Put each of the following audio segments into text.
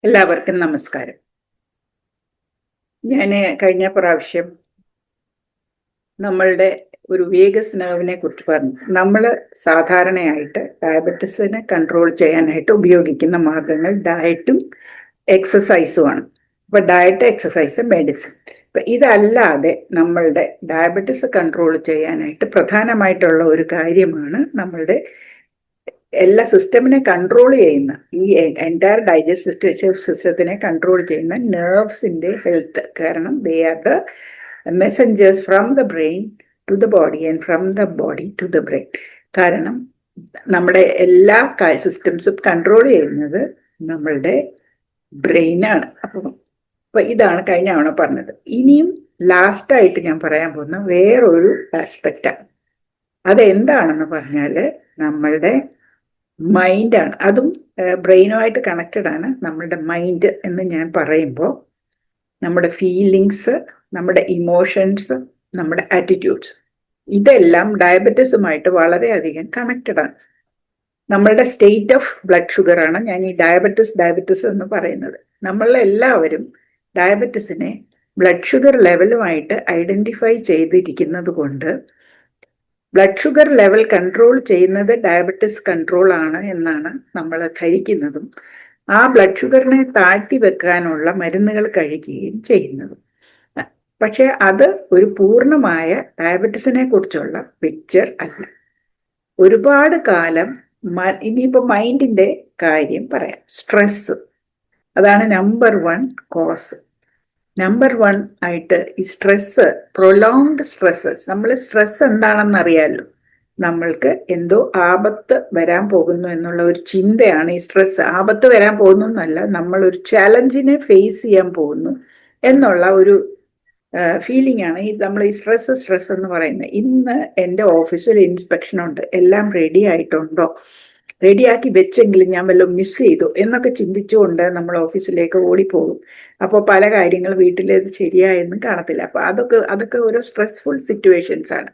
എല്ലാവർക്കും നമസ്കാരം. ഞാൻ കഴിഞ്ഞ പ്രാവശ്യം നമ്മളുടെ ഒരു വേഗസ് നെർവിനെ കുറിച്ച് പറഞ്ഞു. നമ്മൾ സാധാരണയായിട്ട് ഡയബറ്റിസിനെ കൺട്രോൾ ചെയ്യാനായിട്ട് ഉപയോഗിക്കുന്ന മാർഗങ്ങൾ ഡയറ്റും എക്സസൈസുമാണ്. അപ്പൊ ഡയറ്റ്, എക്സസൈസ്, മെഡിസിൻ. അപ്പൊ ഇതല്ലാതെ നമ്മളുടെ ഡയബറ്റിസ് കൺട്രോൾ ചെയ്യാനായിട്ട് പ്രധാനമായിട്ടുള്ള ഒരു കാര്യമാണ് നമ്മളുടെ എല്ലാ സിസ്റ്റമിനെ കൺട്രോൾ ചെയ്യുന്ന, ഈ എൻറ്റയർ ഡൈജസ്റ്റീവ് സിസ്റ്റത്തിനെ കൺട്രോൾ ചെയ്യുന്ന നെർവ്സിന്റെ ഹെൽത്ത്. കാരണം they are the messengers from the brain to the body and from the body to the brain. കാരണം നമ്മുടെ എല്ലാ സിസ്റ്റംസും കൺട്രോൾ ചെയ്യുന്നത് നമ്മളുടെ ബ്രെയിനാണ്. അപ്പൊ ഇതാണ് കഴിഞ്ഞ തവണ പറഞ്ഞത്. ഇനിയും ലാസ്റ്റായിട്ട് ഞാൻ പറയാൻ പോകുന്ന വേറൊരു ആസ്പെക്റ്റാണ്. അതെന്താണെന്ന് പറഞ്ഞാല് നമ്മളുടെ മൈൻഡാണ്. അതും ബ്രെയിനുമായിട്ട് കണക്റ്റഡ് ആണ്. നമ്മളുടെ മൈൻഡ് എന്ന് ഞാൻ പറയുമ്പോൾ നമ്മുടെ ഫീലിങ്സ്, നമ്മുടെ ഇമോഷൻസ്, നമ്മുടെ ആറ്റിറ്റ്യൂഡ്സ്, ഇതെല്ലാം ഡയബറ്റീസുമായിട്ട് വളരെയധികം കണക്റ്റഡ് ആണ്. നമ്മളുടെ സ്റ്റേറ്റ് ഓഫ് ബ്ലഡ് ഷുഗർ ആണ് ഞാൻ ഈ ഡയബറ്റിസ് എന്ന് പറയുന്നത്. നമ്മളെല്ലാവരും ഡയബറ്റിസിനെ ബ്ലഡ് ഷുഗർ ലെവലുമായിട്ട് ഐഡന്റിഫൈ ചെയ്തിരിക്കുന്നത് കൊണ്ട് ബ്ലഡ് ഷുഗർ ലെവൽ കൺട്രോൾ ചെയ്യുന്നത് ഡയബറ്റിസ് കൺട്രോൾ ആണ് എന്നാണ് നമ്മൾ ധരിക്കുന്നതും ആ ബ്ലഡ് ഷുഗറിനെ താഴ്ത്തി വെക്കാനുള്ള മരുന്നുകൾ കഴിക്കുകയും ചെയ്യുന്നതും. പക്ഷെ അത് ഒരു പൂർണ്ണമായ ഡയബറ്റിസിനെ കുറിച്ചുള്ള പിക്ചർ അല്ല. ഒരുപാട് കാലം ഇനിയിപ്പോ മൈൻഡിന്റെ കാര്യം പറയാം. സ്ട്രെസ്, അതാണ് നമ്പർ 1 കോസ്. നമ്പർ 1 ആയിട്ട് ഈ സ്ട്രെസ്, പ്രൊലോങ്ഡ് സ്ട്രെസ്സസ്. നമ്മൾ സ്ട്രെസ് എന്താണെന്ന് അറിയാമല്ലോ. നമ്മൾക്ക് എന്തോ ആപത്ത് വരാൻ പോകുന്നു എന്നുള്ള ഒരു ചിന്തയാണ് ഈ സ്ട്രെസ്. ആപത്ത് വരാൻ പോകുന്നു എന്നല്ല, നമ്മൾ ഒരു ചാലഞ്ചിനെ ഫേസ് ചെയ്യാൻ പോകുന്നു എന്നുള്ള ഒരു ഫീലിംഗ് ആണ് നമ്മൾ ഈ സ്ട്രെസ് എന്ന് പറയുന്നത്. ഇന്ന് എൻ്റെ ഓഫീസിൽ ഇൻസ്പെക്ഷൻ ഉണ്ട്. എല്ലാം റെഡി ആയിട്ടുണ്ടോ, റെഡിയാക്കി വെച്ചെങ്കിലും ഞാൻ വല്ലതും മിസ് ചെയ്തു എന്നൊക്കെ ചിന്തിച്ചുകൊണ്ട് നമ്മൾ ഓഫീസിലേക്ക് ഓടിപ്പോകും. അപ്പോൾ പല കാര്യങ്ങൾ വീട്ടിലേത് ശരിയായെന്നും കാണത്തില്ല. അപ്പൊ അതൊക്കെ ഓരോ സ്ട്രെസ്ഫുൾ സിറ്റുവേഷൻസ് ആണ്.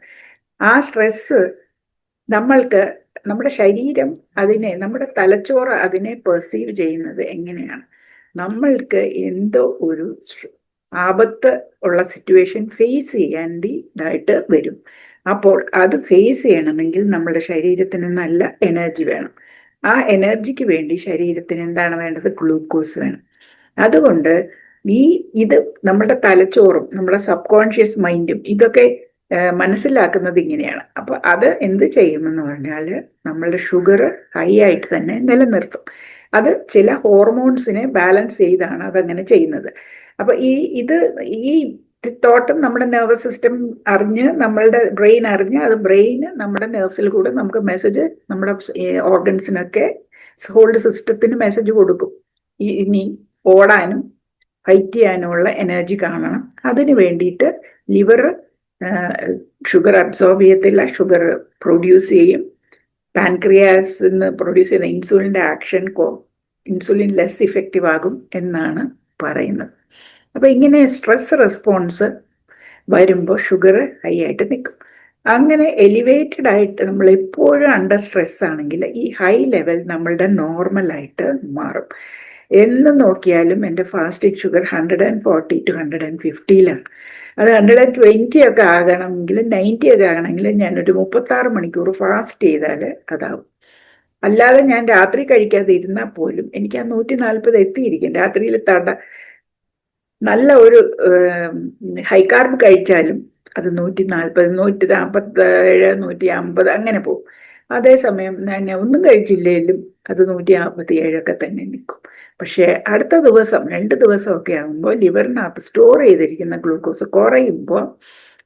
ആ സ്ട്രെസ് നമ്മൾക്ക്, നമ്മുടെ ശരീരം അതിനെ, നമ്മുടെ തലച്ചോറ് അതിനെ പെർസീവ് ചെയ്യുന്നത് എങ്ങനെയാണ്? നമ്മൾക്ക് എന്തോ ഒരു ആപത്ത് ഉള്ള സിറ്റുവേഷൻ ഫേസ് ചെയ്യേണ്ടതായിട്ട് വരും. അപ്പോൾ അത് ഫേസ് ചെയ്യണമെങ്കിൽ നമ്മുടെ ശരീരത്തിന് നല്ല എനർജി വേണം. ആ എനർജിക്ക് വേണ്ടി ശരീരത്തിന് എന്താണ് വേണ്ടത്? ഗ്ലൂക്കോസ് വേണം. അതുകൊണ്ട് ഇത് നമ്മുടെ തലച്ചോറും നമ്മുടെ സബ് കോൺഷ്യസ് മൈൻഡും ഇതൊക്കെ മനസ്സിലാക്കുന്നത് ഇങ്ങനെയാണ്. അപ്പൊ അത് എന്ത് ചെയ്യുമെന്ന് പറഞ്ഞാൽ നമ്മളുടെ ഷുഗർ ഹൈ ആയിട്ട് തന്നെ നിലനിർത്തും. അത് ചില ഹോർമോൺസിനെ ബാലൻസ് ചെയ്താണ് അതങ്ങനെ ചെയ്യുന്നത്. അപ്പൊ ഈ തോട്ടം നമ്മുടെ നെർവസ് സിസ്റ്റം അറിഞ്ഞ്, നമ്മളുടെ ബ്രെയിൻ അറിഞ്ഞ്, അത് ബ്രെയിന് നമ്മുടെ നെർവ്സിൽ കൂടെ നമുക്ക് മെസ്സേജ്, നമ്മുടെ ഓർഗൻസിനൊക്കെ ഹോൾഡ് സിസ്റ്റത്തിന് മെസ്സേജ് കൊടുക്കും. ഇനി ഓടാനും ഫൈറ്റ് ചെയ്യാനുമുള്ള എനർജി കാണണം. അതിന് വേണ്ടിയിട്ട് ലിവർ ഷുഗർ അബ്സോർബ് ചെയ്യത്തില്ല, ഷുഗർ പ്രൊഡ്യൂസ് ചെയ്യും. പാൻക്രിയാസിന്ന് പ്രൊഡ്യൂസ് ചെയ്യുന്ന ഇൻസുലിൻ്റെ ആക്ഷൻ ഇൻസുലിൻ ലെസ് ഇഫക്റ്റീവ് ആകും എന്നാണ് പറയുന്നത്. അപ്പൊ ഇങ്ങനെ സ്ട്രെസ് റെസ്പോൺസ് വരുമ്പോൾ ഷുഗർ ഹൈ ആയിട്ട് നിൽക്കും. അങ്ങനെ എലിവേറ്റഡ് ആയിട്ട് നമ്മൾ എപ്പോഴും അണ്ടർ സ്ട്രെസ് ആണെങ്കിൽ ഈ ഹൈ ലെവൽ നമ്മളുടെ നോർമലായിട്ട് മാറും. എന്ന് നോക്കിയാലും എൻ്റെ ഫാസ്റ്റിക് ഷുഗർ 140 to 150 അത് 120 ഒക്കെ ആകണമെങ്കിൽ, 90 ഒക്കെ ആകണമെങ്കിൽ ഞാനൊരു 36 മണിക്കൂർ ഫാസ്റ്റ് ചെയ്താൽ അതാവും. അല്ലാതെ ഞാൻ രാത്രി കഴിക്കാതെ ഇരുന്നാൽ പോലും എനിക്ക് ആ 140 എത്തിയിരിക്കും. രാത്രിയിൽ നല്ല ഒരു ഹൈ കാർബ് കഴിച്ചാലും അത് 140, 147, 150 അങ്ങനെ പോകും. അതേസമയം ഞാൻ ഒന്നും കഴിച്ചില്ലെങ്കിലും അത് 147 തന്നെ നിൽക്കും. പക്ഷെ അടുത്ത ദിവസം 2 ദിവസമൊക്കെ ആകുമ്പോൾ ലിവറിനകത്ത് സ്റ്റോർ ചെയ്തിരിക്കുന്ന ഗ്ലൂക്കോസ് കുറയുമ്പോൾ,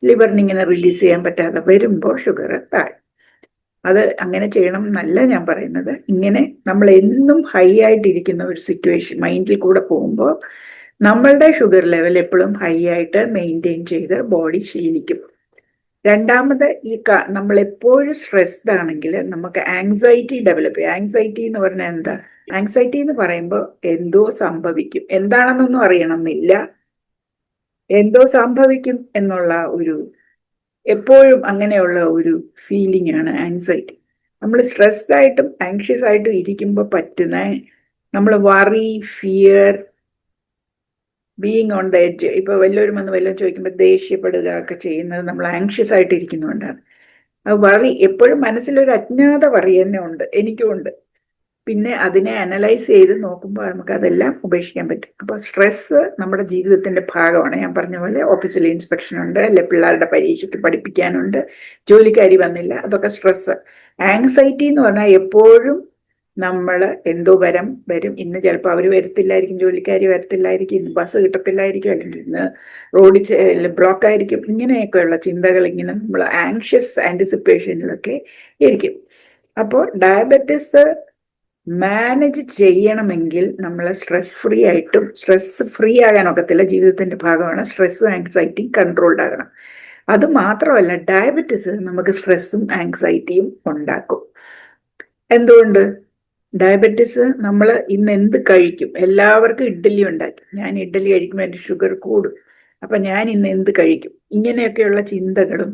ലിവറിന് ഇങ്ങനെ റിലീസ് ചെയ്യാൻ പറ്റാതെ വരുമ്പോൾ ഷുഗർ താഴും. അത് അങ്ങനെ ചെയ്യണം എന്നല്ല ഞാൻ പറയുന്നത്. ഇങ്ങനെ നമ്മൾ എന്നും ഹൈ ആയിട്ടിരിക്കുന്ന ഒരു സിറ്റുവേഷൻ മൈൻഡിൽ കൂടെ പോകുമ്പോൾ നമ്മളുടെ ഷുഗർ ലെവൽ എപ്പോഴും ഹൈ ആയിട്ട് മെയിൻറ്റെയിൻ ചെയ്ത് ബോഡി ശീലിക്കും. രണ്ടാമത്, നമ്മൾ എപ്പോഴും സ്ട്രെസ്ഡ് ആണെങ്കിൽ നമുക്ക് ആങ്സൈറ്റി ഡെവലപ്പ് ചെയ്യും. ആങ്സൈറ്റി എന്ന് പറഞ്ഞാൽ എന്താ? ആങ്സൈറ്റി എന്ന് പറയുമ്പോൾ എന്തോ സംഭവിക്കും, എന്താണെന്നൊന്നും അറിയണമെന്നില്ല, എന്തോ സംഭവിക്കും എന്നുള്ള ഒരു, എപ്പോഴും അങ്ങനെയുള്ള ഒരു ഫീലിംഗ് ആണ് ആങ്സൈറ്റി. നമ്മൾ സ്ട്രെസ് ആയിട്ടും ആങ്ഷ്യസ് ആയിട്ടും ഇരിക്കുമ്പോൾ പറ്റുന്ന നമ്മൾ worry, fear, being on the edge, ഇപ്പൊ വല്ലവരും വന്ന് വല്ലതും ചോദിക്കുമ്പോൾ ദേഷ്യപ്പെടുക ഒക്കെ ചെയ്യുന്നത് നമ്മൾ ആങ്ഷ്യസ് ആയിട്ട് ഇരിക്കുന്നതുകൊണ്ടാണ്. ആ വറി എപ്പോഴും മനസ്സിലൊരു അജ്ഞാത വറി തന്നെ ഉണ്ട്, എനിക്കും ഉണ്ട്. പിന്നെ അതിനെ അനലൈസ് ചെയ്ത് നോക്കുമ്പോൾ നമുക്ക് അതെല്ലാം ഉപേക്ഷിക്കാൻ പറ്റും. അപ്പോൾ സ്ട്രെസ് നമ്മുടെ ജീവിതത്തിന്റെ ഭാഗമാണ്. ഞാൻ പറഞ്ഞ പോലെ ഓഫീസിൽ ഇൻസ്പെക്ഷൻ ഉണ്ട്, അല്ലെ പിള്ളേരുടെ പരീക്ഷയ്ക്ക് പഠിപ്പിക്കാനുണ്ട്, ജോലിക്കാരി വന്നില്ല, അതൊക്കെ സ്ട്രെസ്. ആങ്സൈറ്റി എന്ന് പറഞ്ഞാൽ എപ്പോഴും നമ്മൾ എന്തോ വരും, ഇന്ന് ചിലപ്പോൾ അവർ വരത്തില്ലായിരിക്കും, ജോലിക്കാരി വരത്തില്ലായിരിക്കും, ഇന്ന് ബസ് കിട്ടത്തില്ലായിരിക്കും, അല്ലെങ്കിൽ ഇന്ന് റോഡിൽ ബ്ലോക്ക് ആയിരിക്കും, ഇങ്ങനെയൊക്കെയുള്ള ചിന്തകൾ ഇങ്ങനെ നമ്മൾ ആങ്ഷ്യസ് ആൻറ്റിസിപ്പേഷനിലൊക്കെ ഇരിക്കും. അപ്പോൾ ഡയബറ്റിസ് മാനേജ് ചെയ്യണമെങ്കിൽ നമ്മൾ സ്ട്രെസ് ഫ്രീ ആകാൻ ഒക്കത്തില്ല. ജീവിതത്തിന്റെ ഭാഗമാണ്. സ്ട്രെസ്സും ആങ്സൈറ്റിയും കൺട്രോൾഡ് ആകണം. അത് മാത്രമല്ല, ഡയബറ്റിസ് നമുക്ക് സ്ട്രെസ്സും ആങ്സൈറ്റിയും ഉണ്ടാക്കും. എന്തുകൊണ്ട്? ഡയബറ്റിസ് നമ്മൾ ഇന്ന് എന്ത് കഴിക്കും? എല്ലാവർക്കും ഇഡ്ഡലി ഉണ്ടാക്കി, ഞാൻ ഇഡ്ഡലി കഴിക്കുമ്പോൾ എൻ്റെ ഷുഗർ കൂടും, അപ്പൊ ഞാൻ ഇന്ന് എന്ത് കഴിക്കും? ഇങ്ങനെയൊക്കെയുള്ള ചിന്തകളും,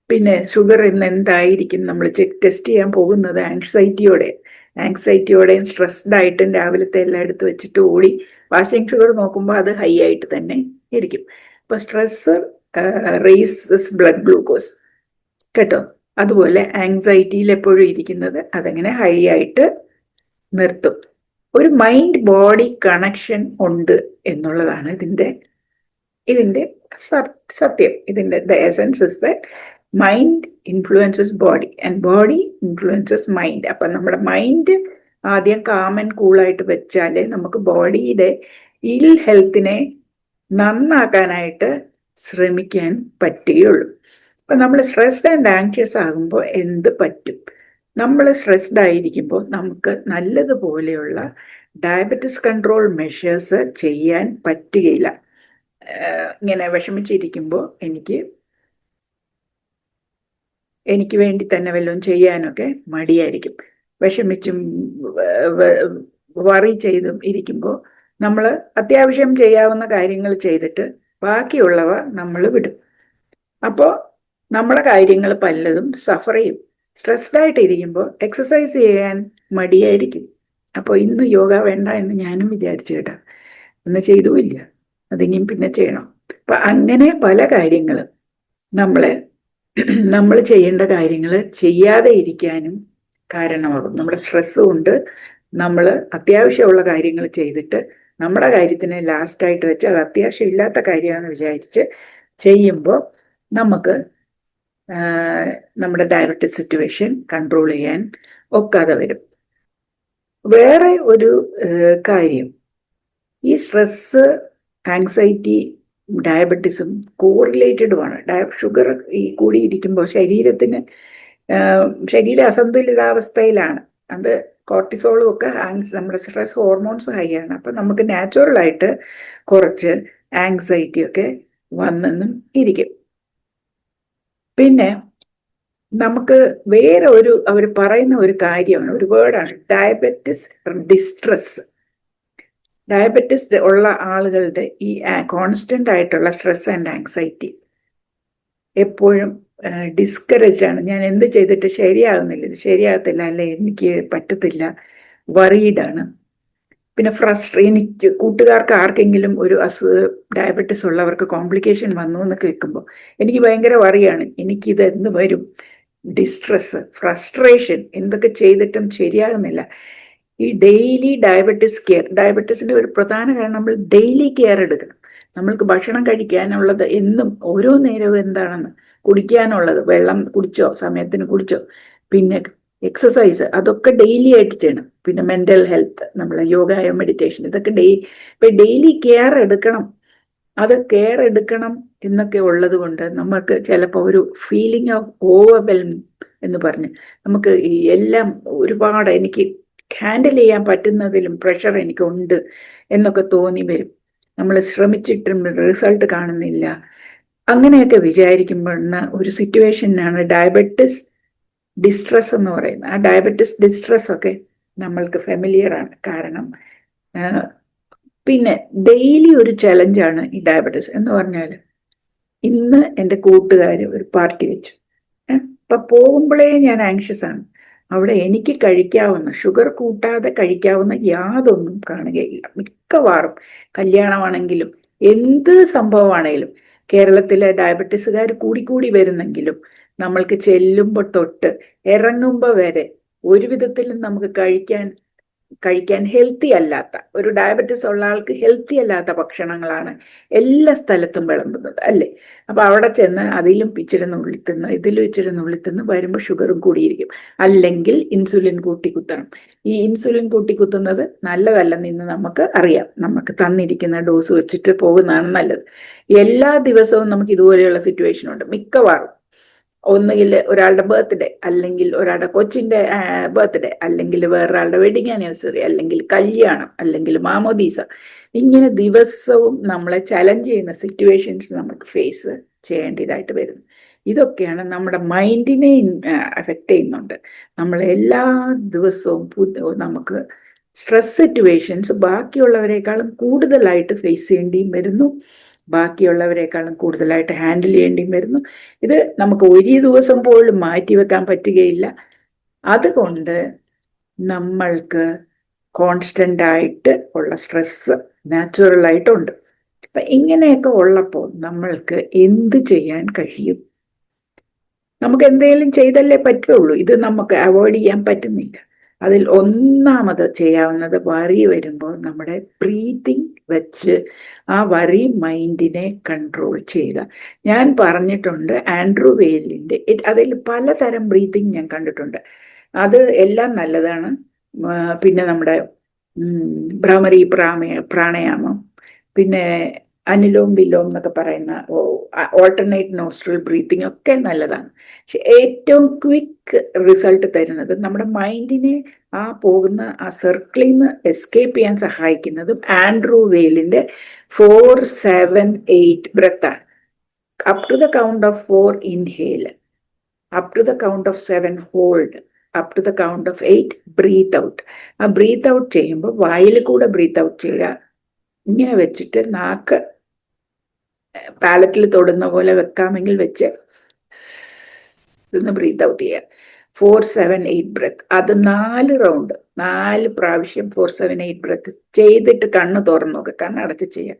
പിന്നെ ഷുഗർ ഇന്ന് എന്തായിരിക്കും, നമ്മൾ ടെസ്റ്റ് ചെയ്യാൻ പോകുന്നത് ആങ്സൈറ്റിയോടെയും സ്ട്രെസ്ഡ് ആയിട്ടും രാവിലത്തെ എല്ലാം എടുത്ത് വെച്ചിട്ട് ഓടി ഫാസ്റ്റിംഗ് ഷുഗർ നോക്കുമ്പോൾ അത് ഹൈ ആയിട്ട് തന്നെ ഇരിക്കും. അപ്പൊ സ്ട്രെസ് റേസസ് ബ്ലഡ് ഗ്ലൂക്കോസ്, കേട്ടോ. അതുപോലെ ആങ്സൈറ്റിയിൽ എപ്പോഴും ഇരിക്കുന്നത് അതങ്ങനെ ഹൈ ആയിട്ട് നിർത്തും. ഒരു മൈൻഡ് ബോഡി കണക്ഷൻ ഉണ്ട് എന്നുള്ളതാണ് ഇതിന്റെ സത്യം. ഇതിന്റെ the essence is that mind influences body and body influences mind. അപ്പൊ നമ്മുടെ മൈൻഡ് ആദ്യം കാം ആൻഡ് കൂളായിട്ട് വെച്ചാലേ നമുക്ക് ബോഡിയുടെ ഇൽ ഹെൽത്തിനെ നന്നാക്കാനായിട്ട് ശ്രമിക്കാൻ പറ്റുകയുള്ളൂ. അപ്പൊ നമ്മൾ സ്ട്രെസ്ഡ് ആൻഡ് ആങ്ഷ്യസ് ആകുമ്പോൾ എന്ത് പറ്റും? നമ്മൾ സ്ട്രെസ്ഡ് ആയിരിക്കുമ്പോൾ നമുക്ക് നല്ലതുപോലെയുള്ള ഡയബറ്റിസ് കൺട്രോൾ മെഷേഴ്സ് ചെയ്യാൻ പറ്റുകയില്ല. ഇങ്ങനെ വിഷമിച്ചിരിക്കുമ്പോൾ എനിക്ക് വേണ്ടി തന്നെ വല്ലതും ചെയ്യാനൊക്കെ മടിയായിരിക്കും. വിഷമിച്ചും വറി ചെയ്തും ഇരിക്കുമ്പോൾ നമ്മൾ അത്യാവശ്യം ചെയ്യാവുന്ന കാര്യങ്ങൾ ചെയ്തിട്ട് ബാക്കിയുള്ളവ നമ്മൾ വിടും. അപ്പോൾ നമ്മുടെ കാര്യങ്ങൾ പലതും സഫർ ചെയ്യും. സ്ട്രെസ്ഡ് ആയിട്ട് ഇരിക്കുമ്പോൾ എക്സസൈസ് ചെയ്യാൻ മടിയായിരിക്കും. അപ്പോൾ ഇന്ന് യോഗ വേണ്ട എന്ന് ഞാനും വിചാരിച്ചു കേട്ടാ, ഇന്ന് ചെയ്തുമില്ല, അതിനിയും പിന്നെ ചെയ്യണം. അപ്പൊ അങ്ങനെ പല കാര്യങ്ങളും നമ്മൾ ചെയ്യേണ്ട കാര്യങ്ങൾ ചെയ്യാതെ ഇരിക്കാനും കാരണമാകും. നമ്മുടെ സ്ട്രെസ് കൊണ്ട് നമ്മൾ അത്യാവശ്യമുള്ള കാര്യങ്ങൾ ചെയ്തിട്ട് നമ്മുടെ കാര്യത്തിന് ലാസ്റ്റായിട്ട് വെച്ച് അത് അത്യാവശ്യം ഇല്ലാത്ത കാര്യമാണെന്ന് വിചാരിച്ച് ചെയ്യുമ്പോൾ നമുക്ക് നമ്മുടെ ഡയബറ്റിസ് സിറ്റുവേഷൻ കൺട്രോൾ ചെയ്യാൻ ഒക്കാതെ വരും. വേറെ ഒരു കാര്യം, ഈ സ്ട്രെസ്, ആങ്സൈറ്റി, ഡയബറ്റിസും കോറിലേറ്റഡുമാണ്. ഷുഗർ ഈ കൂടിയിരിക്കുമ്പോൾ ശരീര അസന്തുലിതാവസ്ഥയിലാണ്. അത് കോർട്ടിസോളും ഒക്കെ നമ്മുടെ സ്ട്രെസ് ഹോർമോൺസ് ഹൈ ആണ്. അപ്പൊ നമുക്ക് നാച്ചുറലായിട്ട് കുറച്ച് ആങ്സൈറ്റി ഒക്കെ വന്നെന്നും ഇരിക്കും. പിന്നെ നമുക്ക് വേറെ അവർ പറയുന്ന ഒരു കാര്യമാണ്, ഒരു വേർഡാണ് ഡയബറ്റിസ് ഡിസ്ട്രെസ്. ഡയബറ്റിസ് ഉള്ള ആളുകളുടെ ഈ കോൺസ്റ്റന്റ് ആയിട്ടുള്ള സ്ട്രെസ് ആൻഡ് ആങ്സൈറ്റി എപ്പോഴും ഡിസ്കറേജ് ആണ്. ഞാൻ എന്ത് ചെയ്തിട്ട് ശരിയാകുന്നില്ല, ഇത് ശരിയാകത്തില്ല, അല്ലെ എനിക്ക് പറ്റത്തില്ല, വറീഡാണ്. പിന്നെ എനിക്ക് കൂട്ടുകാർക്ക് ആർക്കെങ്കിലും ഒരു ഡയബറ്റിസ് ഉള്ളവർക്ക് കോംപ്ലിക്കേഷൻ വന്നു എന്ന് കേൾക്കുമ്പോൾ എനിക്ക് ഭയങ്കര വറിയാണ്, എനിക്കിത് എന്ന് വരും. ഡിസ്ട്രെസ്, ഫ്രസ്ട്രേഷൻ, എന്തൊക്കെ ചെയ്തിട്ടും ശരിയാകുന്നില്ല. ഈ ഡെയിലി ഡയബറ്റിസിന്റെ ഒരു പ്രധാന കാരണം നമ്മൾ ഡെയിലി കെയർ എടുക്കണം. നമ്മൾക്ക് ഭക്ഷണം കഴിക്കാനുള്ളത് എന്നും ഓരോ നേരവും എന്താണെന്ന്, കുടിക്കാനുള്ളത് വെള്ളം കുടിച്ചോ, സമയത്തിന് കുടിച്ചോ, പിന്നെ എക്സസൈസ് അതൊക്കെ ഡെയിലി ആയിട്ട് ചെയ്യണം. പിന്നെ മെന്റൽ ഹെൽത്ത്, നമ്മൾ യോഗയോ മെഡിറ്റേഷൻ, ഇതൊക്കെ ഡെയിലി കെയർ എടുക്കണം. അത് കെയർ എടുക്കണം എന്നൊക്കെ ഉള്ളത് കൊണ്ട് നമുക്ക് ചിലപ്പോൾ ഒരു ഫീലിംഗ് ഓഫ് ഓവർവെൽം എന്ന് പറഞ്ഞ് നമുക്ക് ഈ എല്ലാം ഒരുപാട് എനിക്ക് ഹാൻഡിൽ ചെയ്യാൻ പറ്റുന്നതിലും പ്രഷർ എനിക്കുണ്ട് എന്നൊക്കെ തോന്നി വരും. നമ്മൾ ശ്രമിച്ചിട്ടും റിസൾട്ട് കാണുന്നില്ല, അങ്ങനെയൊക്കെ വിചാരിക്കുമ്പോഴുന്ന ഒരു സിറ്റുവേഷനാണ് ഡയബറ്റിസ് ഡിസ്ട്രെസ് എന്ന് പറയുന്നത്. ആ ഡയബറ്റിസ് ഡിസ്ട്രെസ് ഒക്കെ നമ്മൾക്ക് ഫെമിലിയർ ആണ്. കാരണം പിന്നെ ഡെയിലി ഒരു ചലഞ്ചാണ് ഈ ഡയബറ്റിസ് എന്ന് പറഞ്ഞാൽ. ഇന്ന് എൻ്റെ കൂട്ടുകാർ ഒരു പാർട്ടി വെച്ചു, അപ്പൊ പോകുമ്പോഴേ ഞാൻ ആങ്ഷ്യസ് ആണ്. അവിടെ എനിക്ക് കഴിക്കാവുന്ന, ഷുഗർ കൂട്ടാതെ കഴിക്കാവുന്ന യാതൊന്നും കാണുകയില്ല. മിക്കവാറും കല്യാണമാണെങ്കിലും എന്ത് സംഭവമാണെങ്കിലും കേരളത്തിലെ ഡയബറ്റീസുകാർ കൂടി വരുന്നെങ്കിലും നമ്മൾക്ക് ചെല്ലുമ്പോൾ തൊട്ട് ഇറങ്ങുമ്പോൾ വരെ ഒരു വിധത്തിലും നമുക്ക് കഴിക്കാൻ ഹെൽത്തി അല്ലാത്ത, ഒരു ഡയബറ്റിസ് ഉള്ള ആൾക്ക് ഹെൽത്തി അല്ലാത്ത ഭക്ഷണങ്ങളാണ് എല്ലാ സ്ഥലത്തും വിളമ്പുന്നത് അല്ലേ. അപ്പൊ അവിടെ ചെന്ന് അതിലും ഇച്ചിരി നുള്ളി തിന്ന് ഇതിലും ഇച്ചിരി നുള്ളി തിന്ന് വരുമ്പോൾ ഷുഗറും കൂടിയിരിക്കും. അല്ലെങ്കിൽ ഇൻസുലിൻ കൂട്ടിക്കുത്തണം. ഈ ഇൻസുലിൻ കൂട്ടിക്കുത്തുന്നത് നല്ലതല്ലെന്ന് ഇന്ന് നമുക്ക് അറിയാം. നമുക്ക് തന്നിരിക്കുന്ന ഡോസ് വെച്ചിട്ട് പോകുന്നതാണ് നല്ലത്. എല്ലാ ദിവസവും നമുക്ക് ഇതുപോലെയുള്ള സിറ്റുവേഷൻ ഉണ്ട്. മിക്കവാറും ഒന്നുകിൽ ഒരാളുടെ ബർത്ത്ഡേ, അല്ലെങ്കിൽ ഒരാളുടെ കൊച്ചിന്റെ ബർത്ത്ഡേ, അല്ലെങ്കിൽ വേറൊരാളുടെ വെഡിങ് ആനിവേഴ്സറി, അല്ലെങ്കിൽ കല്യാണം, അല്ലെങ്കിൽ മാമോദീസ, ഇങ്ങനെ ദിവസവും നമ്മളെ ചലഞ്ച് ചെയ്യുന്ന സിറ്റുവേഷൻസ് നമുക്ക് ഫേസ് ചെയ്യേണ്ടതായിട്ട് വരുന്നു. ഇതൊക്കെയാണ് നമ്മുടെ മൈൻഡിനെ അഫക്റ്റ് ചെയ്യുന്നുണ്ട്. നമ്മൾ എല്ലാ ദിവസവും നമുക്ക് സ്ട്രെസ് സിറ്റുവേഷൻസ് ബാക്കിയുള്ളവരെക്കാളും കൂടുതലായിട്ട് ഫേസ് ചെയ്യേണ്ടിയും വരുന്നു, ബാക്കിയുള്ളവരെക്കാളും കൂടുതലായിട്ട് ഹാൻഡിൽ ചെയ്യേണ്ടിയും വരുന്നു. ഇത് നമുക്ക് ഒരു ദിവസം പോലും മാറ്റിവെക്കാൻ പറ്റുകയില്ല. അതുകൊണ്ട് നമ്മൾക്ക് കോൺസ്റ്റന്റ് ആയിട്ട് ഉള്ള സ്ട്രെസ് നാച്ചുറലായിട്ടുണ്ട്. അപ്പൊ ഇങ്ങനെയൊക്കെ ഉള്ളപ്പോൾ നമ്മൾക്ക് എന്ത് ചെയ്യാൻ കഴിയും? നമുക്ക് എന്തെങ്കിലും ചെയ്തല്ലേ പറ്റുള്ളൂ. ഇത് നമുക്ക് അവോയ്ഡ് ചെയ്യാൻ പറ്റുന്നില്ല. അതിൽ ഒന്നാമത് ചെയ്യാവുന്നത് വറി വരുമ്പോൾ നമ്മുടെ ബ്രീതിങ് വെച്ച് ആ വറി മൈൻഡിനെ കൺട്രോൾ ചെയ്യുക. ഞാൻ പറഞ്ഞിട്ടുണ്ട് ആൻഡ്രൂ വെയിലിൻ്റെ, അതിൽ പലതരം ബ്രീതിങ് ഞാൻ കണ്ടിട്ടുണ്ട്. അത് എല്ലാം നല്ലതാണ്. പിന്നെ നമ്മുടെ ഭ്രമരി പ്രാണായാമം, പിന്നെ അനുലോം വിലോം എന്നൊക്കെ പറയുന്ന ഓൾട്ടർനേറ്റ് നോസ്ട്രൽ ബ്രീത്തിങ് ഒക്കെ നല്ലതാണ്. പക്ഷെ ഏറ്റവും ക്വിക്ക് റിസൾട്ട് തരുന്നത് നമ്മുടെ മൈൻഡിനെ പോകുന്ന ആ സർക്കിളിൽ നിന്ന് എസ്കേപ്പ് ചെയ്യാൻ സഹായിക്കുന്നതും ആൻഡ്രൂ വെയിലിന്റെ 4-7-8 ബ്രത്താണ്. Up to the count of 4 inhale, up to the count of 7 hold, up to the count of 8 breathe out. ആ ബ്രീത്ത് ഔട്ട് ചെയ്യുമ്പോൾ വായിൽ കൂടെ ബ്രീത്ത് ഔട്ട് ചെയ്യുക. ഇങ്ങനെ വെച്ചിട്ട് നാക്ക് പാലറ്റിൽ തൊടുന്ന പോലെ വെക്കാമെങ്കിൽ വെച്ച് ബ്രീത്ത് ഔട്ട് ചെയ്യുക. 4-7-8 ബ്രത്ത്. അത് 4 റൗണ്ട്, 4 പ്രാവശ്യം 4-7-8 ബ്രത്ത് ചെയ്തിട്ട് കണ്ണ് തുറന്നു നോക്കുക, കണ്ണടച്ച് ചെയ്യുക.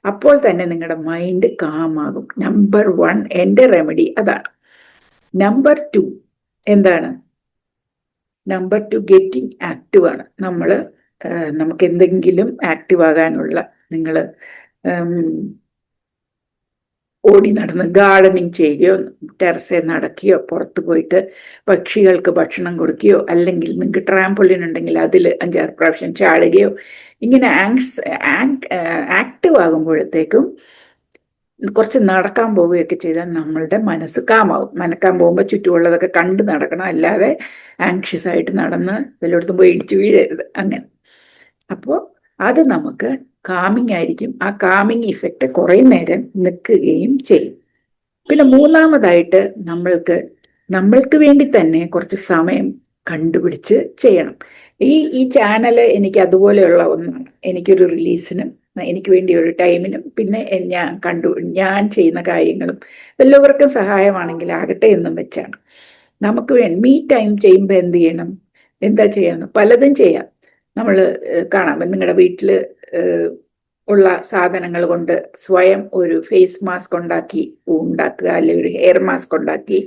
അപ്പോൾ തന്നെ നിങ്ങളുടെ മൈൻഡ് കാമാകും. നമ്പർ 1 എൻ്റെ റെമഡി അതാണ്. നമ്പർ 2 എന്താണ്? നമ്പർ 2 ഗെറ്റിംഗ് ആക്റ്റീവ് ആണ്. നമുക്ക് എന്തെങ്കിലും ആക്റ്റീവ് ആകാനുള്ള, നിങ്ങൾ ഓടി നടന്ന് ഗാർഡനിങ് ചെയ്യുകയോ, ടെറസിൽ നടക്കുകയോ, പുറത്ത് പോയിട്ട് പക്ഷികൾക്ക് ഭക്ഷണം കൊടുക്കുകയോ, അല്ലെങ്കിൽ നിങ്ങൾക്ക് ട്രാംപോളിൻ ഉണ്ടെങ്കിൽ അതിൽ 5-6 പ്രാവശ്യം ചാടുകയോ, ഇങ്ങനെ ആക്റ്റീവ് ആകുമ്പോഴത്തേക്കും കുറച്ച് നടക്കാൻ പോവുകയൊക്കെ ചെയ്താൽ നമ്മളുടെ മനസ്സ് കാമാവും. നടക്കാൻ പോകുമ്പോൾ ചുറ്റുമുള്ളതൊക്കെ കണ്ട് നടക്കണം, അല്ലാതെ ആങ്ഷ്യസ് ആയിട്ട് നടന്ന് വല്ലയിടത്തും പോയി ഇടിച്ചു വീഴരുത് അങ്ങനെ. അപ്പോൾ അത് നമുക്ക് കാമിങ് ആയിരിക്കും. ആ കാമിങ് ഇഫക്റ്റ് കുറേ നേരം നിൽക്കുകയും ചെയ്യും. പിന്നെ മൂന്നാമതായിട്ട് നമ്മൾക്ക് വേണ്ടി തന്നെ കുറച്ച് സമയം കണ്ടുപിടിച്ച് ചെയ്യണം. ഈ ചാനല് എനിക്ക് അതുപോലെയുള്ള ഒന്നാണ്. എനിക്കൊരു റിലീസിനും എനിക്ക് വേണ്ടി ഒരു ടൈമിനും പിന്നെ ഞാൻ ചെയ്യുന്ന കാര്യങ്ങളും എല്ലാവർക്കും സഹായമാണെങ്കിൽ ആകട്ടെ എന്നും വെച്ചാണ്. നമുക്ക് മീ ടൈം ചെയ്യുമ്പോൾ എന്ത് ചെയ്യണം, എന്താ ചെയ്യാന്ന് പലതും ചെയ്യാം. നമ്മൾ കാണാം, നിങ്ങളുടെ വീട്ടിൽ ഉള്ള സാധനങ്ങൾ കൊണ്ട് സ്വയം ഒരു ഫേസ് മാസ്ക് ഉണ്ടാക്കുക, അല്ലെങ്കിൽ ഒരു ഹെയർ മാസ്ക് ഉണ്ടാക്കി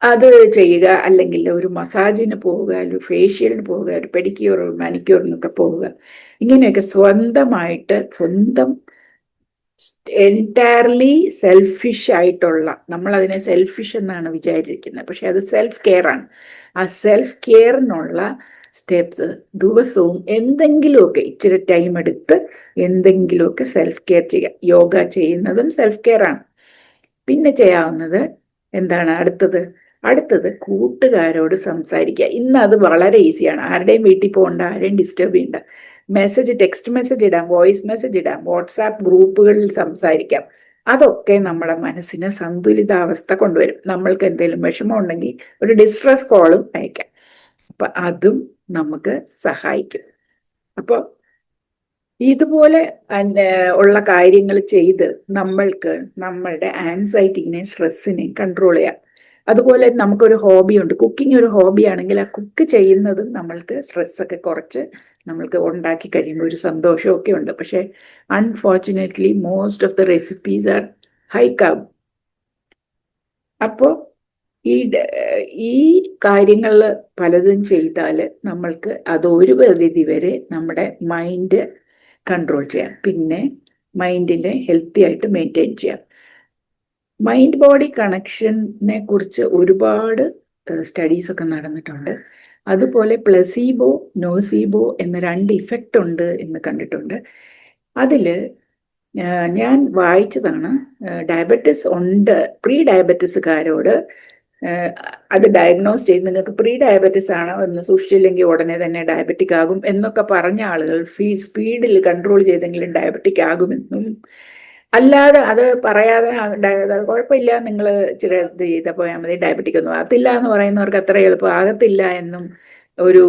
അത് ചെയ്യുക, അല്ലെങ്കിൽ ഒരു മസാജിന് പോവുക, ഒരു ഫേഷ്യലിന് പോവുക, ഒരു പെഡിക്യൂർ മാനിക്യൂറിനൊക്കെ പോവുക. ഇങ്ങനെയൊക്കെ സ്വന്തം എൻറ്റയർലി സെൽഫിഷ് ആയിട്ടുള്ള, നമ്മളതിനെ സെൽഫിഷ് എന്നാണ് വിചാരിച്ചിരിക്കുന്നത്, പക്ഷെ അത് സെൽഫ് കെയർ ആണ്. ആ സെൽഫ് കെയറിനുള്ള സ്റ്റെപ്സ് ദിവസവും എന്തെങ്കിലുമൊക്കെ ഇച്ചിരി ടൈം എടുത്ത് എന്തെങ്കിലുമൊക്കെ സെൽഫ് കെയർ ചെയ്യുക. യോഗ ചെയ്യുന്നതും സെൽഫ് കെയർ ആണ്. പിന്നെ ചെയ്യാവുന്നത് എന്താണ്? അടുത്തത് കൂട്ടുകാരോട് സംസാരിക്കുക. ഇന്ന് അത് വളരെ ഈസിയാണ്. ആരുടെയും വീട്ടിൽ പോകണ്ട, ആരെയും ഡിസ്റ്റർബ് ചെയ്യണ്ട. ടെക്സ്റ്റ് മെസ്സേജ് ഇടാം, വോയിസ് മെസ്സേജ് ഇടാം, വാട്സാപ്പ് ഗ്രൂപ്പുകളിൽ സംസാരിക്കാം. അതൊക്കെ നമ്മുടെ മനസ്സിന് സന്തുലിതാവസ്ഥ കൊണ്ടുവരും. നമ്മൾക്ക് എന്തെങ്കിലും വിഷമം ഉണ്ടെങ്കിൽ ഒരു ഡിസ്ട്രസ് കോളും അയക്കാം. അപ്പൊ അതും നമുക്ക് സഹായിക്കും. അപ്പോൾ ഇതുപോലെ ഉള്ള കാര്യങ്ങൾ ചെയ്ത് നമ്മളുടെ ആൻസൈറ്റിനെയും സ്ട്രെസ്സിനെയും കൺട്രോൾ ചെയ്യാം. അതുപോലെ നമുക്കൊരു ഹോബിയുണ്ട്, കുക്കിംഗ് ഒരു ഹോബിയാണെങ്കിൽ ആ കുക്ക് ചെയ്യുന്നതും നമ്മൾക്ക് സ്ട്രെസ്സൊക്കെ കുറച്ച് നമ്മൾക്ക് ഉണ്ടാക്കി കഴിയുമ്പോൾ ഒരു സന്തോഷമൊക്കെ ഉണ്ട്. പക്ഷേ unfortunately most of the recipes are high carb. അപ്പോൾ ഈ കാര്യങ്ങൾ പലതും ചെയ്താൽ നമ്മൾക്ക് അത് ഒരു പരിധി വരെ നമ്മുടെ മൈൻഡ് കൺട്രോൾ ചെയ്യാം, പിന്നെ മൈൻഡിനെ ഹെൽത്തി ആയിട്ട് മെയിൻറ്റെയിൻ ചെയ്യാം. മൈൻഡ് ബോഡി കണക്ഷനെ കുറിച്ച് ഒരുപാട് സ്റ്റഡീസ് ഒക്കെ നടന്നിട്ടുണ്ട്. അതുപോലെ പ്ലസീബോ നോസീബോ എന്ന 2 ഇഫക്റ്റ് ഉണ്ട് എന്ന് കണ്ടിട്ടുണ്ട്. അതിൽ ഞാൻ വായിച്ചതാണ്, ഡയബറ്റിസ് ഉണ്ട് പ്രീ ഡയബറ്റിസുകാരോട് അത് ഡയഗ്നോസ് ചെയ്ത് നിങ്ങൾക്ക് പ്രീ ഡയബറ്റിസ് ആണോ എന്ന് സൂക്ഷിച്ചില്ലെങ്കിൽ ഉടനെ തന്നെ ഡയബറ്റിക് ആകും എന്നൊക്കെ പറഞ്ഞ ആളുകൾ സ്പീഡിൽ കൺട്രോൾ ചെയ്തെങ്കിലും ഡയബറ്റിക് ആകുമെന്നും, അല്ലാതെ അത് പറയാതെ കുഴപ്പമില്ല നിങ്ങൾ ഇച്ചിരി ഇത് ചെയ്താൽ പോയാൽ മതി, ഡയബറ്റിക് ഒന്നും ആകത്തില്ല എന്ന് പറയുന്നവർക്ക് അത്ര എളുപ്പം ആകത്തില്ല എന്നും ഒരു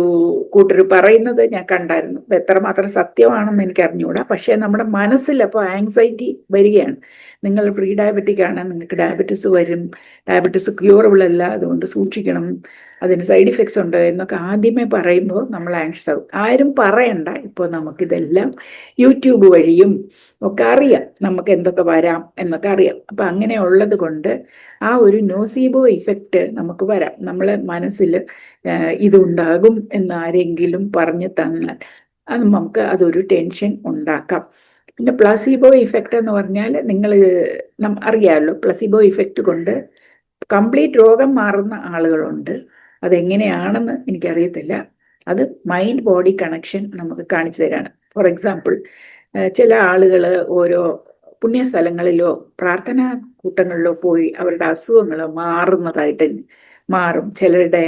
കൂട്ടർ പറയുന്നത് ഞാൻ കണ്ടായിരുന്നു. ഇത് എത്രമാത്രം സത്യമാണെന്ന് എനിക്ക് അറിഞ്ഞുകൂടാ. പക്ഷേ നമ്മുടെ മനസ്സിൽ അപ്പോൾ ആങ്സൈറ്റി വരികയാണ്, നിങ്ങൾ പ്രീ ഡയബറ്റിക് ആണ്, നിങ്ങൾക്ക് ഡയബറ്റിസ് വരും, ഡയബറ്റിസ് ക്യൂറബിൾ അല്ല, അതുകൊണ്ട് സൂക്ഷിക്കണം, അതിന് സൈഡ് ഇഫക്ട്സ് ഉണ്ട് എന്നൊക്കെ ആദ്യമേ പറയുമ്പോൾ നമ്മൾ ആങ്ഷ്യസ് ആവും. ആരും പറയണ്ട, ഇപ്പോൾ നമുക്കിതെല്ലാം യൂട്യൂബ് വഴിയും ഒക്കെ അറിയാം, നമുക്ക് എന്തൊക്കെ വരാം എന്നൊക്കെ അറിയാം. അപ്പം അങ്ങനെ ഉള്ളത് കൊണ്ട് ആ ഒരു നോസീബോ ഇഫക്റ്റ് നമുക്ക് വരാം. നമ്മളെ മനസ്സിൽ ഇതുണ്ടാകും എന്ന് ആരെങ്കിലും പറഞ്ഞു തന്നാൽ അത് നമുക്ക് അതൊരു ടെൻഷൻ ഉണ്ടാക്കാം. പിന്നെ പ്ലസീബോ ഇഫക്റ്റ് എന്ന് പറഞ്ഞാൽ നിങ്ങൾ അറിയാമല്ലോ, പ്ലസീബോ ഇഫക്റ്റ് കൊണ്ട് കംപ്ലീറ്റ് രോഗം മാറുന്ന ആളുകളുണ്ട്. അതെങ്ങനെയാണെന്ന് എനിക്കറിയത്തില്ല. അത് മൈൻഡ് ബോഡി കണക്ഷൻ നമുക്ക് കാണിച്ചു തരാണ്. ഫോർ എക്സാമ്പിൾ, ചില ആളുകൾ ഓരോ പുണ്യസ്ഥലങ്ങളിലോ പ്രാർത്ഥനാ കൂട്ടങ്ങളിലോ പോയി അവരുടെ അസുഖങ്ങൾ മാറുന്നതായിട്ട് മാറും. ചിലരുടെ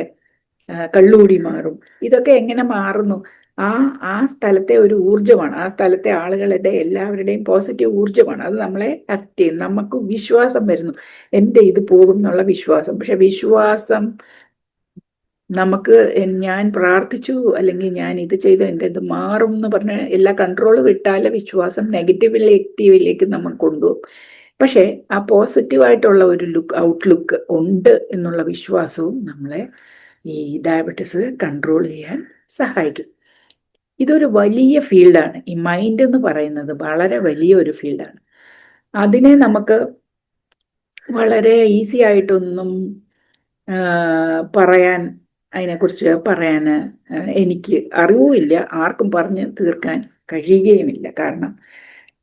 കള്ളുകൂടി മാറും. ഇതൊക്കെ എങ്ങനെ മാറുന്നു? ആ സ്ഥലത്തെ ഒരു ഊർജ്ജമാണ്, ആ സ്ഥലത്തെ ആളുകളുടെ എല്ലാവരുടെയും പോസിറ്റീവ് ഊർജ്ജമാണ്. അത് നമ്മളെ ആക്ട് ചെയ്യും, നമുക്ക് വിശ്വാസം വരുന്നു, എൻ്റെ ഇത് പോകും എന്നുള്ള വിശ്വാസം. പക്ഷെ വിശ്വാസം നമുക്ക് ഞാൻ പ്രാർത്ഥിച്ചു അല്ലെങ്കിൽ ഞാൻ ഇത് ചെയ്ത് എൻ്റെ ഇത് മാറും എന്ന് പറഞ്ഞ് എല്ലാ കൺട്രോൾ വിട്ടാൽ വിശ്വാസം നെഗറ്റീവിലേക്ക് നമ്മൾ കൊണ്ടുപോകും. പക്ഷേ ആ പോസിറ്റീവായിട്ടുള്ള ഒരു ഔട്ട്ലുക്ക് ഉണ്ട് എന്നുള്ള വിശ്വാസവും നമ്മളെ ഈ ഡയബറ്റിസ് കൺട്രോൾ ചെയ്യാൻ സഹായിക്കും. ഇതൊരു വലിയ ഫീൽഡാണ്, ഈ മൈൻഡ് എന്ന് പറയുന്നത് വളരെ വലിയ ഒരു ഫീൽഡാണ്. അതിനെ നമുക്ക് വളരെ ഈസി ആയിട്ടൊന്നും അതിനെക്കുറിച്ച് പറയാൻ എനിക്ക് അറിവുമില്ല, ആർക്കും പറഞ്ഞ് തീർക്കാൻ കഴിയുകയുമില്ല. കാരണം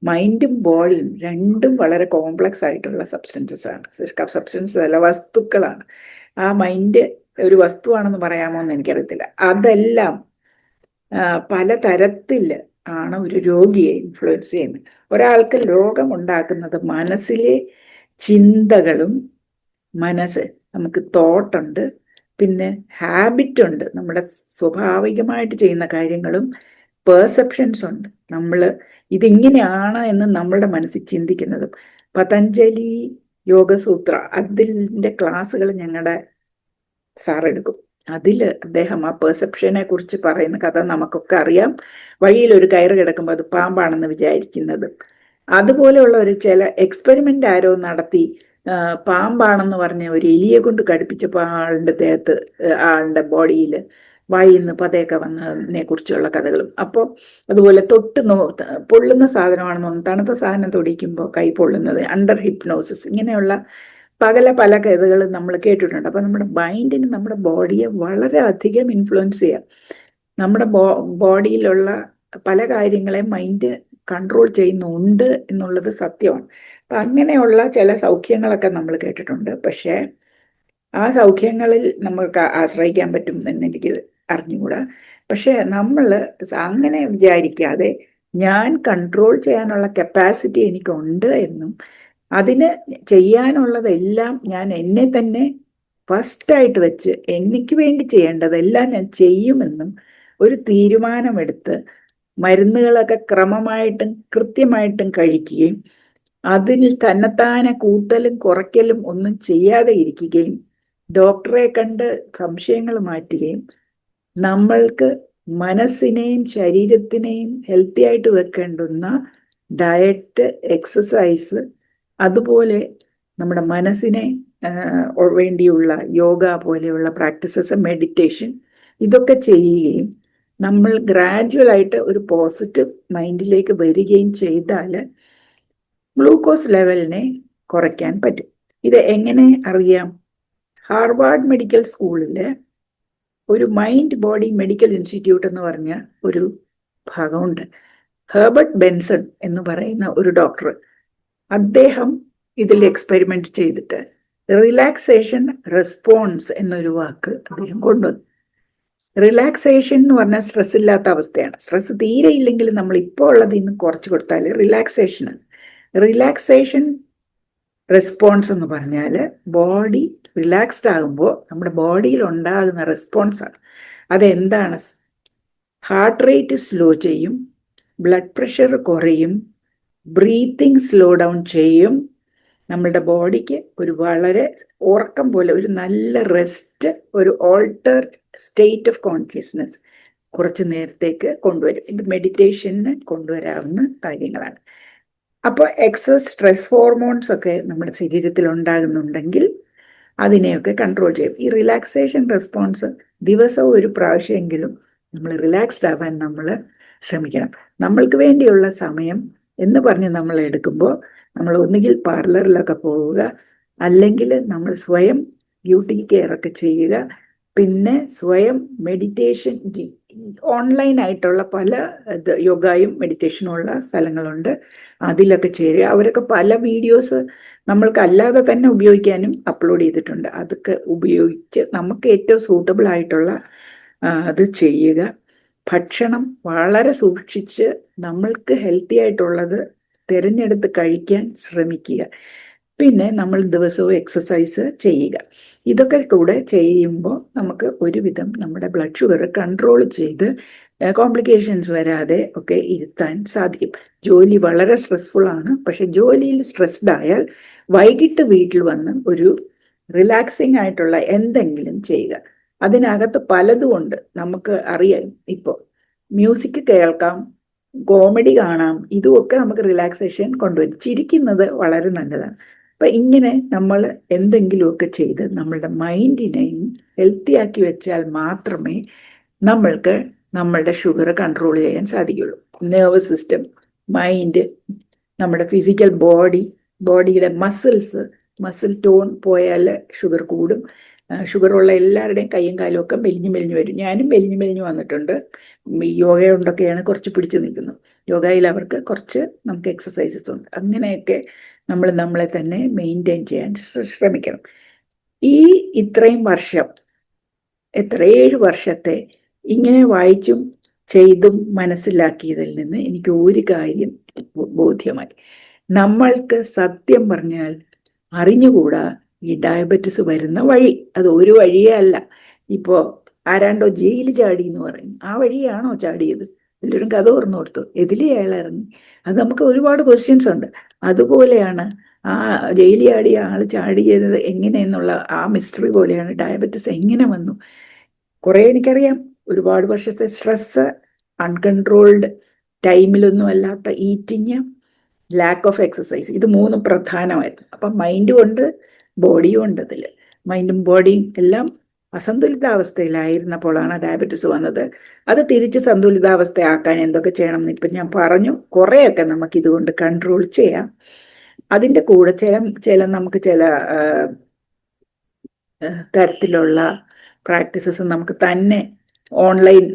മൈൻഡും ബോഡിയും രണ്ടും വളരെ കോംപ്ലക്സ് ആയിട്ടുള്ള സബ്സ്റ്റൻസസ് ആണ്, സബ്സ്റ്റൻസസ് അല്ല, വസ്തുക്കളാണ്. ആ മൈൻഡ് ഒരു വസ്തുവാണെന്ന് പറയാമോ എന്ന് എനിക്കറിയത്തില്ല. അതെല്ലാം പലതരത്തിൽ ആണ് ഒരു രോഗിയെ ഇൻഫ്ലുവൻസ് ചെയ്യുന്നത്. ഒരാൾക്ക് രോഗമുണ്ടാക്കുന്നത് മനസ്സിലെ ചിന്തകളും, നമുക്ക് തോട്ടുണ്ട്, പിന്നെ ഹാബിറ്റ് ഉണ്ട്, നമ്മുടെ സ്വാഭാവികമായിട്ട് ചെയ്യുന്ന കാര്യങ്ങളും, പെർസെപ്ഷൻസ് ഉണ്ട്, നമ്മൾ ഇതിങ്ങനെയാണ് എന്ന് നമ്മളുടെ മനസ്സിൽ ചിന്തിക്കുന്നതും. പതഞ്ജലി യോഗസൂത്ര അതിൻ്റെ ക്ലാസ്സുകൾ ഞങ്ങളുടെ സാർ എടുക്കും. അതിൽ അദ്ദേഹം ആ പെർസെപ്ഷനെ കുറിച്ച് പറയുന്ന കഥ നമുക്കൊക്കെ അറിയാം. വഴിയിൽ ഒരു കയറ് കിടക്കുമ്പോൾ അത് പാമ്പാണെന്ന് വിചാരിക്കുന്നത്, അതുപോലെയുള്ള ഒരു ചില എക്സ്പെരിമെന്റ് ആരോ നടത്തി പാമ്പാണെന്ന് പറഞ്ഞ് ഒരു എലിയെ കൊണ്ട് കടുപ്പിച്ചപ്പോൾ ആളുടെ ദേഹത്ത്, ആളുടെ ബോഡിയിൽ വായിന്ന് പതയൊക്കെ വന്നതിനെ കുറിച്ചുള്ള കഥകളും. അപ്പോൾ അതുപോലെ പൊള്ളുന്ന സാധനമാണെന്ന് തോന്നുന്നു, തണുത്ത സാധനം തൊടിക്കുമ്പോൾ കൈ പൊള്ളുന്നത്, അണ്ടർ ഹിപ്നോസിസ്, ഇങ്ങനെയുള്ള പല കഥകളും നമ്മൾ കേട്ടിട്ടുണ്ട്. അപ്പം നമ്മുടെ മൈൻഡിന് നമ്മുടെ ബോഡിയെ വളരെയധികം ഇൻഫ്ലുവൻസ് ചെയ്യാം. നമ്മുടെ ബോഡിയിലുള്ള പല കാര്യങ്ങളെ മൈൻഡ് കൺട്രോൾ ചെയ്യുന്നുണ്ട് എന്നുള്ളത് സത്യമാണ്. അപ്പം അങ്ങനെയുള്ള ചില സൗഖ്യങ്ങളൊക്കെ നമ്മൾ കേട്ടിട്ടുണ്ട്. പക്ഷേ ആ സൗഖ്യങ്ങളിൽ നമ്മൾക്ക് ആശ്രയിക്കാൻ പറ്റും എന്നെനിക്ക് അറിഞ്ഞുകൂടാ. പക്ഷേ നമ്മൾ അങ്ങനെ വിചാരിക്കാതെ ഞാൻ കൺട്രോൾ ചെയ്യാനുള്ള കപ്പാസിറ്റി എനിക്കുണ്ട് എന്നും അതിന് ചെയ്യാനുള്ളതെല്ലാം ഞാൻ എന്നെ തന്നെ ഫസ്റ്റായിട്ട് വെച്ച് എനിക്ക് വേണ്ടി ചെയ്യേണ്ടതെല്ലാം ഞാൻ ചെയ്യുമെന്നും ഒരു തീരുമാനമെടുത്ത് മരുന്നുകളൊക്കെ ക്രമമായിട്ടും കൃത്യമായിട്ടും കഴിക്കുകയും അതിൽ തന്നെത്താനെ കൂട്ടലും കുറയ്ക്കലും ഒന്നും ചെയ്യാതെ ഇരിക്കുകയും ഡോക്ടറെ കണ്ട് സംശയങ്ങൾ മാറ്റുകയും നമ്മൾക്ക് മനസ്സിനെയും ശരീരത്തിനെയും ഹെൽത്തി ആയിട്ട് വെക്കേണ്ടുന്ന ഡയറ്റ്, എക്സസൈസ്, അതുപോലെ നമ്മുടെ മനസ്സിനെ വേണ്ടിയുള്ള യോഗ പോലെയുള്ള പ്രാക്ടീസസ്, മെഡിറ്റേഷൻ, ഇതൊക്കെ ചെയ്യുകയും നമ്മൾ ഗ്രാജുവലായിട്ട് ഒരു പോസിറ്റീവ് മൈൻഡിലേക്ക് വരികയും ചെയ്താൽ ഗ്ലൂക്കോസ് ലെവലിനെ കുറയ്ക്കാൻ പറ്റും. ഇത് എങ്ങനെ അറിയാം? ഹാർവാർഡ് മെഡിക്കൽ സ്കൂളിൽ ഒരു മൈൻഡ് ബോഡി മെഡിക്കൽ ഇൻസ്റ്റിറ്റ്യൂട്ട് എന്ന് പറഞ്ഞ ഒരു ഭാഗമുണ്ട്. ഹെർബർട്ട് ബെൻസൺ എന്ന് പറയുന്ന ഒരു ഡോക്ടർ, അദ്ദേഹം ഇതിൽ എക്സ്പെരിമെന്റ് ചെയ്തിട്ട് റിലാക്സേഷൻ റെസ്പോൺസ് എന്നൊരു വാക്ക് അദ്ദേഹം കൊണ്ടുവന്നു. റിലാക്സേഷൻ എന്ന് പറഞ്ഞാൽ സ്ട്രെസ് ഇല്ലാത്ത അവസ്ഥയാണ്. സ്ട്രെസ് തീരെ ഇല്ലെങ്കിൽ നമ്മൾ ഇപ്പോൾ ഉള്ളതിൽ നിന്ന് കുറച്ച് കൊടുത്താൽ റിലാക്സേഷനാണ്. റിലാക്സേഷൻ റെസ്പോൺസ് എന്ന് പറഞ്ഞാൽ ബോഡി റിലാക്സ്ഡ് ആകുമ്പോൾ നമ്മുടെ ബോഡിയിൽ ഉണ്ടാകുന്ന റെസ്പോൺസാണ്. അതെന്താണ്? ഹാർട്ട് റേറ്റ് സ്ലോ ചെയ്യും, ബ്ലഡ് പ്രഷർ കുറയും, ബ്രീത്തിങ് സ്ലോ ഡൗൺ ചെയ്യും, നമ്മളുടെ ബോഡിക്ക് ഒരു വളരെ ഉറക്കം പോലെ ഒരു നല്ല റെസ്റ്റ്, ഒരു ഓൾട്ടർ സ്റ്റേറ്റ് ഓഫ് കോൺഷ്യസ്നെസ് കുറച്ച് നേരത്തേക്ക് കൊണ്ടുവരും. ഇത് മെഡിറ്റേഷന് കൊണ്ടുവരാവുന്ന കാര്യങ്ങളാണ്. അപ്പോൾ എക്സസ് സ്ട്രെസ് ഹോർമോൺസ് ഒക്കെ നമ്മുടെ ശരീരത്തിൽ ഉണ്ടാകുന്നുണ്ടെങ്കിൽ അതിനെയൊക്കെ കൺട്രോൾ ചെയ്യും. ഈ റിലാക്സേഷൻ റെസ്പോൺസ് ദിവസവും ഒരു പ്രാവശ്യമെങ്കിലും നമ്മൾ റിലാക്സ്ഡ് ആവാൻ നമ്മൾ ശ്രമിക്കണം. നമ്മൾക്ക് വേണ്ടിയുള്ള സമയം എന്ന് പറഞ്ഞ് നമ്മൾ എടുക്കുമ്പോൾ നമ്മൾ ഒന്നുകിൽ പാർലറിലൊക്കെ പോവുക, അല്ലെങ്കിൽ നമ്മൾ സ്വയം ബ്യൂട്ടി കെയർ ഒക്കെ ചെയ്യുക, പിന്നെ സ്വയം മെഡിറ്റേഷൻ, ഓൺലൈനായിട്ടുള്ള പല യോഗയും മെഡിറ്റേഷനും ഉള്ള സ്ഥലങ്ങളുണ്ട്, അതിലൊക്കെ ചേരുക. അവരൊക്കെ പല വീഡിയോസ് നമ്മൾക്ക് അല്ലാതെ തന്നെ ഉപയോഗിക്കാനും അപ്ലോഡ് ചെയ്തിട്ടുണ്ട്. അതൊക്കെ ഉപയോഗിച്ച് നമുക്ക് ഏറ്റവും സൂട്ടബിൾ ആയിട്ടുള്ള അത് ചെയ്യുക. ഭക്ഷണം വളരെ സൂക്ഷിച്ച് നമ്മൾക്ക് ഹെൽത്തി ആയിട്ടുള്ളത് തിരഞ്ഞെടുത്ത് കഴിക്കാൻ ശ്രമിക്കുക. പിന്നെ നമ്മൾ ദിവസവും എക്സസൈസ് ചെയ്യുക. ഇതൊക്കെ കൂടെ ചെയ്യുമ്പോൾ നമുക്ക് ഒരുവിധം നമ്മുടെ ബ്ലഡ് ഷുഗർ കൺട്രോൾ ചെയ്ത് കോംപ്ലിക്കേഷൻസ് വരാതെ ഒക്കെ ഇരുത്താൻ സാധിക്കും. ജോലി വളരെ സ്ട്രെസ്ഫുൾ ആണ്, പക്ഷെ ജോലിയിൽ സ്ട്രെസ്ഡ് ആയാൽ വൈകിട്ട് വീട്ടിൽ വന്ന് ഒരു റിലാക്സിങ് ആയിട്ടുള്ള എന്തെങ്കിലും ചെയ്യുക. അതിനകത്ത് പലതും ഉണ്ട്, നമുക്ക് അറിയാം. ഇപ്പോൾ മ്യൂസിക് കേൾക്കാം, കോമഡി കാണാം, ഇതുമൊക്കെ നമുക്ക് റിലാക്സേഷൻ കൊണ്ടുവരും. ചിരിക്കുന്നത് വളരെ നല്ലതാണ്. അപ്പൊ ഇങ്ങനെ നമ്മൾ എന്തെങ്കിലുമൊക്കെ ചെയ്ത് നമ്മളുടെ മൈൻഡിനെയും ഹെൽത്തി ആക്കി വെച്ചാൽ മാത്രമേ നമ്മൾക്ക് നമ്മളുടെ ഷുഗർ കൺട്രോൾ ചെയ്യാൻ സാധിക്കുള്ളൂ. നെർവസ് സിസ്റ്റം, മൈൻഡ്, നമ്മുടെ ഫിസിക്കൽ ബോഡിയുടെ മസിൽ ടോൺ പോയാൽ ഷുഗർ കൂടും. ഷുഗറുള്ള എല്ലാവരുടെയും കയ്യും കാലും ഒക്കെ മെലിഞ്ഞു വരും. ഞാനും മെലിഞ്ഞു വന്നിട്ടുണ്ട്. ഈ യോഗ കൊണ്ടൊക്കെയാണ് കുറച്ച് പിടിച്ചു നിൽക്കുന്നത്. യോഗയിൽ അവർക്ക് കുറച്ച് നമുക്ക് എക്സസൈസസ് ഉണ്ട്. അങ്ങനെയൊക്കെ നമ്മൾ നമ്മളെ തന്നെ മെയിൻറ്റെയിൻ ചെയ്യാൻ ശ്രമിക്കണം. ഇത്രയും വർഷം, 7 വർഷത്തെ ഇങ്ങനെ വായിച്ചും ചെയ്തും മനസ്സിലാക്കിയതിൽ നിന്ന് എനിക്ക് ഒരു കാര്യം ബോധ്യമായി. നമ്മൾക്ക് സത്യം പറഞ്ഞാൽ അറിഞ്ഞുകൂടാ ഈ ഡയബറ്റിസ് വരുന്ന വഴി. അത് ഒരു വഴിയേ അല്ല. ഇപ്പോൾ ആരാണ്ടോ ജയിൽ ചാടി എന്ന് പറയുന്നു, ആ വഴിയാണോ ചാടിയത്? എല്ലാവരും കഥ ഓർന്നു കൊടുത്തു, എതിലേ അയാൾ ഇറങ്ങി? അത് നമുക്ക് ഒരുപാട് ക്വസ്റ്റ്യൻസ് ഉണ്ട്. അതുപോലെയാണ് ആ ജയിലിൽ ചാടിയ ആൾ ചാടിയത് എങ്ങനെയെന്നുള്ള ആ മിസ്റ്ററി പോലെയാണ് ഡയബറ്റിസ് എങ്ങനെ വന്നു. കുറേ എനിക്കറിയാം, ഒരുപാട് വർഷത്തെ സ്ട്രെസ്, അൺകൺട്രോൾഡ് ടൈമിലൊന്നും അല്ലാത്ത ഈറ്റിങ്, ലാക്ക് ഓഫ് എക്സസൈസ്, ഇത് മൂന്നും പ്രധാനമായിരുന്നു. അപ്പം മൈൻഡും ഉണ്ട്, ബോഡിയും ഉണ്ട്. അതിൽ മൈൻഡും ബോഡിയും എല്ലാം അസന്തുലിതാവസ്ഥയിലായിരുന്നപ്പോഴാണ് ഡയബറ്റിസ് വന്നത്. അത് തിരിച്ച് സന്തുലിതാവസ്ഥയാക്കാൻ എന്തൊക്കെ ചെയ്യണം എന്ന് ഇപ്പം ഞാൻ പറഞ്ഞു. കുറേയൊക്കെ നമുക്ക് ഇതുകൊണ്ട് കൺട്രോൾ ചെയ്യാം. അതിൻ്റെ കൂടെ നമുക്ക് ചില തരത്തിലുള്ള പ്രാക്ടീസസ് നമുക്ക് തന്നെ ഓൺലൈൻ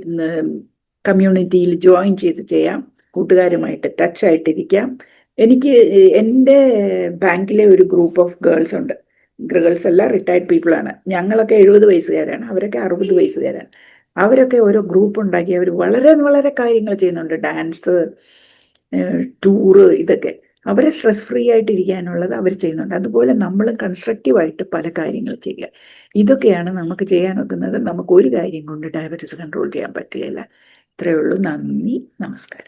കമ്മ്യൂണിറ്റിയിൽ ജോയിൻ ചെയ്ത് ചെയ്യാം. കൂട്ടുകാരുമായിട്ട് ടച്ച് ആയിട്ടിരിക്കാം. എനിക്ക് എൻ്റെ ബാങ്കിലെ ഒരു ഗ്രൂപ്പ് ഓഫ് ഗേൾസ് ഉണ്ട്. ഗേൾസ് എല്ലാം റിട്ടയർഡ് പീപ്പിളാണ്. ഞങ്ങളൊക്കെ 70 വയസ്സുകാരാണ്, അവരൊക്കെ 60 വയസ്സുകാരാണ്. അവരൊക്കെ ഓരോ ഗ്രൂപ്പ് ഉണ്ടാക്കി അവർ വളരെ വളരെ കാര്യങ്ങൾ ചെയ്യുന്നുണ്ട്. ഡാൻസ്, ടൂറ്, ഇതൊക്കെ അവരെ സ്ട്രെസ് ഫ്രീ ആയിട്ടിരിക്കാനുള്ളത് അവർ ചെയ്യുന്നുണ്ട്. അതുപോലെ നമ്മൾ കൺസ്ട്രക്റ്റീവായിട്ട് പല കാര്യങ്ങൾ ചെയ്യുക. ഇതൊക്കെയാണ് നമുക്ക് ചെയ്യാൻ ഒക്കുന്നത്. നമുക്ക് ഒരു കാര്യം കൊണ്ട് ഡയബറ്റിസ് കൺട്രോൾ ചെയ്യാൻ പറ്റുകയില്ല. ഇത്രയേ ഉള്ളൂ. നന്ദി, നമസ്കാരം.